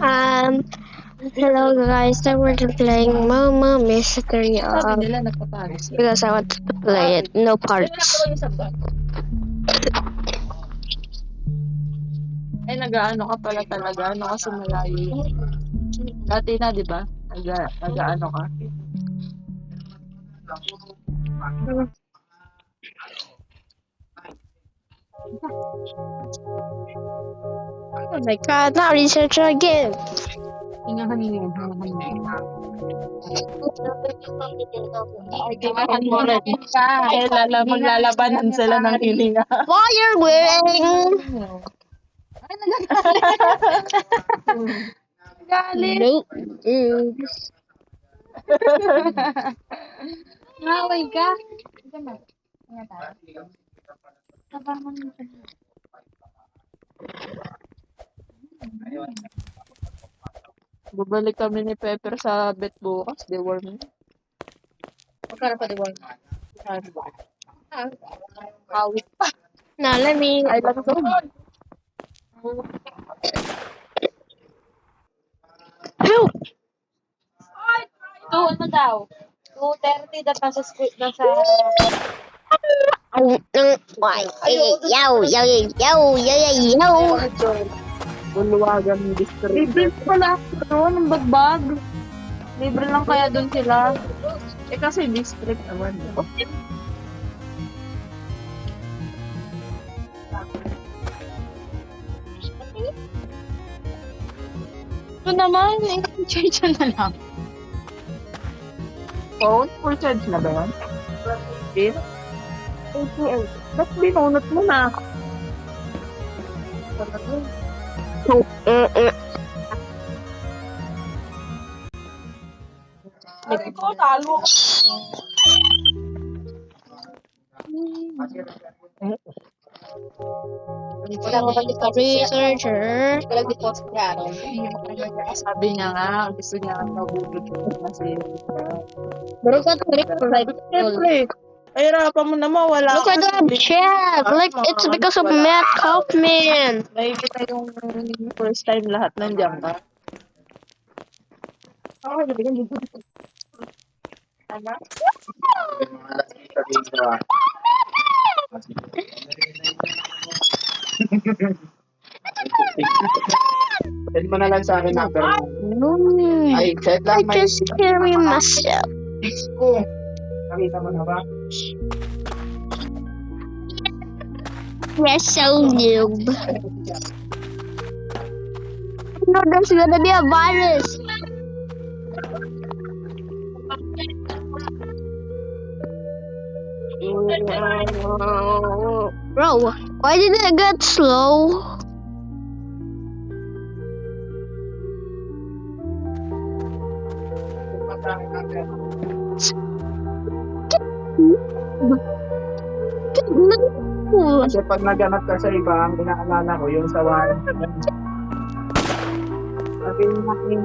Um, Hello guys, so we're just playing Mama Mystery Sabi nila nagpaparis. because I want to play it, no parts. Ay, nag-ano ka pala talaga. Ano kasi malayo yun. Dati na, di ba? Nag-ano ka. Oh my god, not researcher again! Hingahanin mo. Hingahan mo rin. Kaya maglalabanan sila ng hilinga. Fire wing! Galit. Nope. Naway ka. Babalik kami ni Pepper sa bet bukas. Deworm. Magkano pa deworm? Awit pa. Now let me. Ay, lang to. Phew! Ito, ano daw? 2:30 dapat nasa script na sa... Why? Yo, yo, yo, yo, yo, yo. Buluwagan ng district. Libre pala ako doon, ng bagbag. Libre lang kaya doon sila. Eh kasi district naman. Ito naman, charge na lang. Phone? Full charge na ba yan? Din? ATM. Ba't binunot mo na? Ay, ko, talo. Researcher. Sabi niya nga, gusto niya nga mabubot kasi. Look at the Siyempre, ahirapan mo naman, wala Look at that chat. Like it's because of Matt Kaufman. Nakikita yung first time lahat nandiyan ka. Ako, nabigyan dito. Tama? Send mo na lang sa akin number mo. Mm. Ay, set I lang. May just carry myself. text ko. Nakita mo na ba? You're so noob. No, there's gonna be a virus. Bro, why did it get slow? No. Kasi pag naganap ka sa iba, ang inaalala ko yung sa one. Sabi natin,